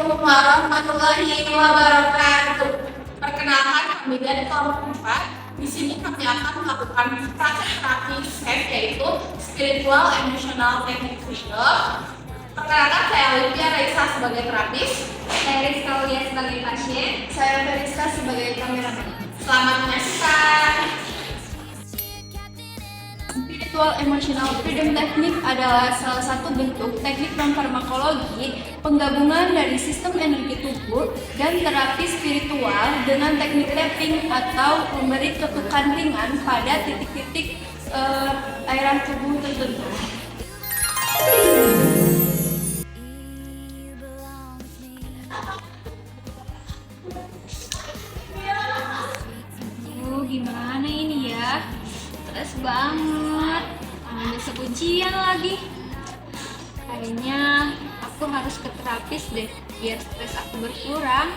Assalamualaikum warahmatullahi wabarakatuh. Perkenalkan, kami dari kelompok 4. Di sini kami akan melakukan praktek terapi SEF, yaitu Spiritual Emotional Technique Freedom. Perkenalkan, saya Olivia Raisa sebagai terapis. Saya Rizka Ulia sebagai pasien. Saya Feriska sebagai kameramen. Selamat menyaksikan. Spiritual Emotional Freedom Technique adalah salah satu bentuk teknik non-farmakologi penggabungan dari sistem energi tubuh dan terapi spiritual dengan teknik tapping atau memberi ketukan ringan pada titik-titik airan tubuh tertentu. Gimana ini ya? Stres banget. Besok ujian lagi. Kayaknya aku harus ke terapis deh biar stres aku berkurang.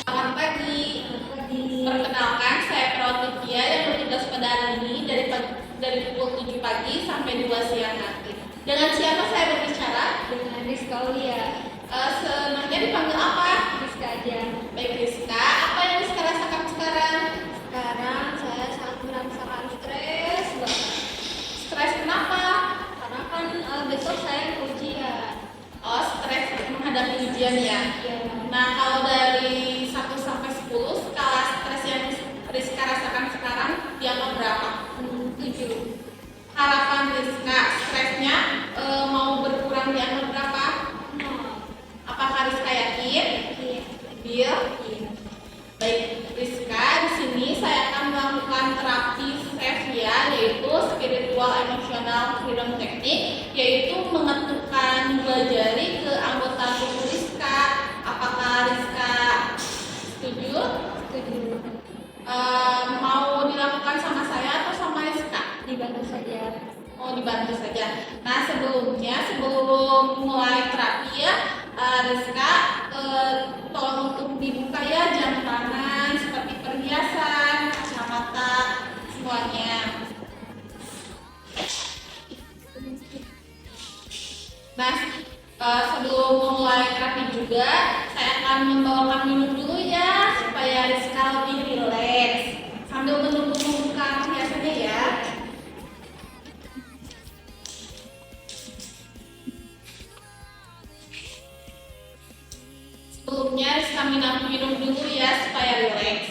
Selamat pagi. Perkenalkan, saya Olivia yang bertugas pada hari ini dari pukul 7 pagi sampai 2 siang nanti. Dengan siapa saya berbicara? Dengan Rizka Ulia. Senangnya dipanggil apa? Rizka aja. Baik Rizka, apa yang Rizka rasakan sekarang? Sekarang saya sangat merasakan stres banget. Stres kenapa? Karena kan besok saya ujian. Oh, stres menghadapi ujian ya? Ya. Nah, kalau dari 1 sampai 10, skala stres yang Rizka rasakan sekarang di angka berapa? 7. Harapan Rizka stresnya mau berkurang di angka berapa? Apakah Rizka yakin? Deal? Baik, Rizka, di sini saya akan melakukan terapi SEF ya, yaitu Spiritual Emotional Freedom Technique, yaitu mengetukkan 2 jari ke anggota tubuh Rizka. Apakah Rizka setuju? Mau dilakukan sama saya atau sama Rizka? Dibantu saja. Oh, dibantu saja. Nah, sebelum mulai terapi ya, Rizka tolong untuk dibuka ya jam tangan seperti perhiasan, kacamata, semuanya. Nah, sebelum mulai terapi juga, saya akan membawakan minum dulu ya supaya Rizka lebih rileks sambil menunggu membuka perhiasannya ya. Sebelumnya Rizka minum dulu ya supaya rileks.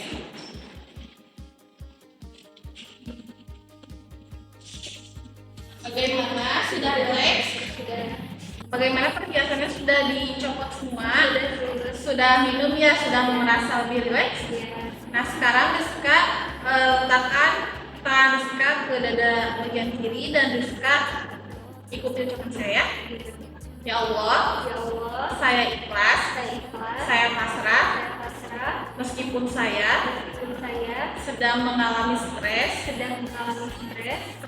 Bagaimana? Sudah rileks? Sudah. Bagaimana perhiasannya sudah dicopot semua? Sudah minum ya, sudah merasa lebih rileks? Nah, sekarang Rizka letakkan tangan Rizka ke dada bagian kiri dan Rizka ikuti ucapan saya. Ya Allah, Ya Allah, saya ikhlas, saya pasrah, meskipun saya sedang mengalami stres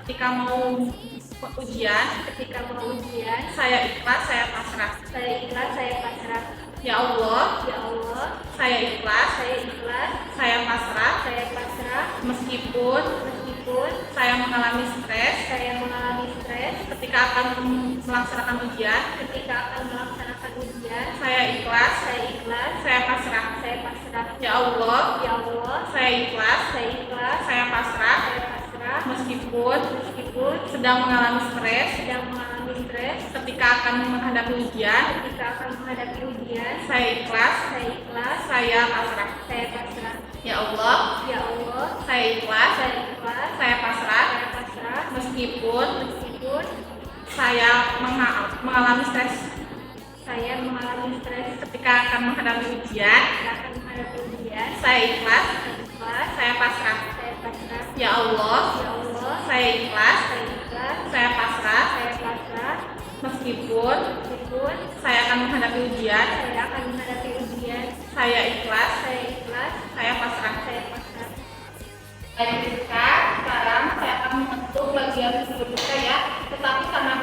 ketika mau ujian, saya ikhlas, saya pasrah. Ya Allah, saya ikhlas, saya pasrah, meskipun saya mengalami stres ketika akan melaksanakan ujian, saya ikhlas, saya pasrah. Ya Allah, saya ikhlas, saya pasrah, meskipun sedang mengalami stres ketika akan menghadapi ujian, saya ikhlas, saya pasrah. Ya Allah, saya ikhlas, saya pasrah, meskipun saya mengalami stres ketika akan menghadapi ujian, saya ikhlas, saya pasrah. Ya Allah, saya ikhlas, saya pasrah, meskipun saya akan menghadapi ujian, saya ikhlas, saya pasrah. Baik, Rizka, sekarang saya akan mengetuk bagian tubuh kita ya, tetapi karena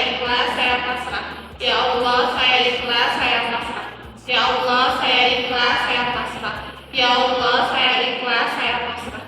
pasrah. Ya Allah, saya ikhlas, saya pasrah. Ya Allah, saya ikhlas, saya pasrah. Ya Allah, saya ikhlas, saya pasrah.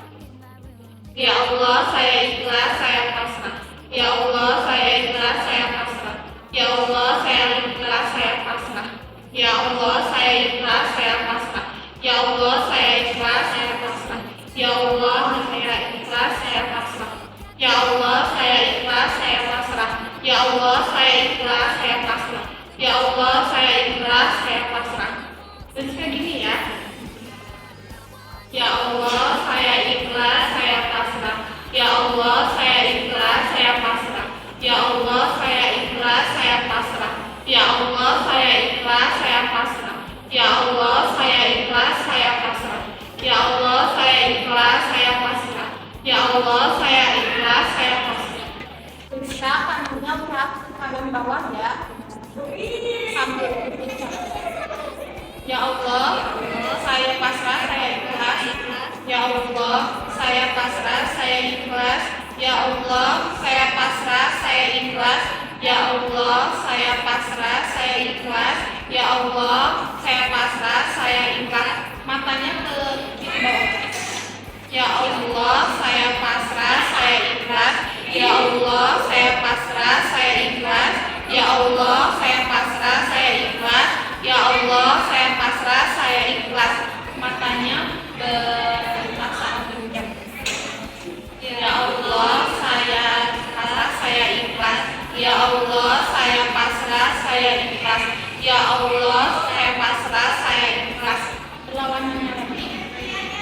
Ya Allah, saya ikhlas, saya pasrah. Ya Allah, saya ikhlas, saya pasrah. Ya Allah, saya ikhlas, saya pasrah. Ya Allah, saya ikhlas, saya pasrah. Ya Allah, saya ikhlas, saya pasrah. Ya Allah, saya ikhlas, saya pasrah. Ya Allah, saya ikhlas, saya pasrah. Ya Allah, saya ikhlas, saya pasrah. Ya Allah, saya ikhlas, saya pasrah. Terus kayak gini ya. Ya Allah, saya ikhlas, saya pasrah. Ya Allah, saya ikhlas, saya pasrah. Ya Allah, saya ikhlas, saya pasrah. Ya Allah, saya ikhlas, saya pasrah. Ya Allah, saya ikhlas, saya pasrah. Ya Allah, saya ikhlas, saya pasrah. Ya Allah, saya ikhlas, saya pasrah. Rizka kandungnya berat kandung bawah ya. Sambil Ya Allah, saya pasrah, saya ikhlas. Ya Allah, saya pasrah, saya ikhlas. Ya Allah, saya pasrah, saya ikhlas. Ya Allah, saya pasrah, saya ikhlas. Ya Allah, saya pasrah, saya ikhlas. Matanya ke bawah. Ya Allah, saya pasrah, saya ikhlas. Ya Allah, saya pasrah, saya ikhlas. Ya Allah, saya pasrah, saya ikhlas. Ya Allah, saya pasrah, saya ikhlas. Matanya berpasangan berujung. Ya Allah, saya pasrah, saya ikhlas. Ya Allah, saya pasrah, saya ikhlas. Ya Allah, saya pasrah, saya ikhlas. Berlawanan lagi.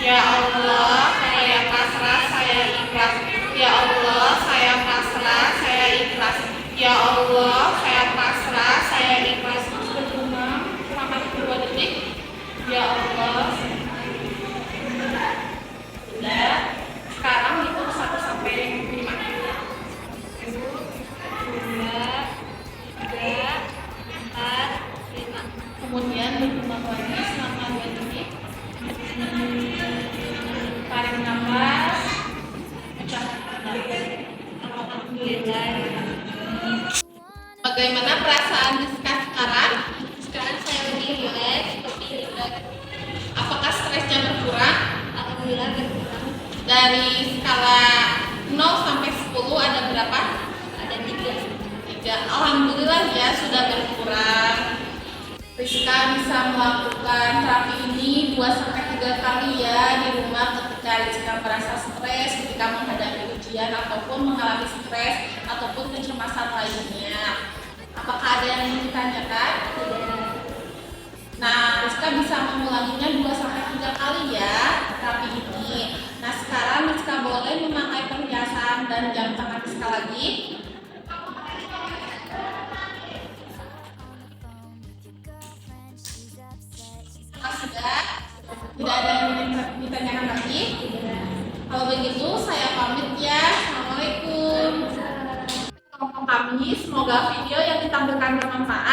Ya Allah, saya pasrah, saya ikhlas. Ya Allah, saya pasrah, saya ikhlas. Ya Allah, saya pasrah, saya ikhlas. Bergumam selama 2 detik. Ya Allah. Sudah. Sekarang itu 1 sampai 5. 1, 2, 3, 4, 5. Kemudian bergumam lagi selama 2 detik. Tarik nafas. Pecah. Alhamdulillah. Bagaimana perasaan Rizka sekarang? Sekarang saya lebih rileks, lebih rileks. Apakah stresnya berkurang? Alhamdulillah berkurang. Dari skala 0 sampai 10 ada berapa? Ada 3. 3. Alhamdulillah ya sudah berkurang. Rizka bisa melakukan terapi ini 2-3 kali ya di rumah ketika Rizka merasa stres, ketika menghadapi ujian ataupun mengalami stres ataupun kecemasan lainnya. Apakah ada yang ingin ditanyakan? Tidak. Nah, Rizka bisa mengulanginya 2-3 kali ya terapi ini. Nah, sekarang Rizka boleh memakai perhiasan dan jam tangan Rizka lagi. Sudah? Tidak ada yang ditanyakan lagi? Kalau begitu, saya pamit ya. Assalamualaikum. Kami, semoga video yang ditampilkan bermanfaat.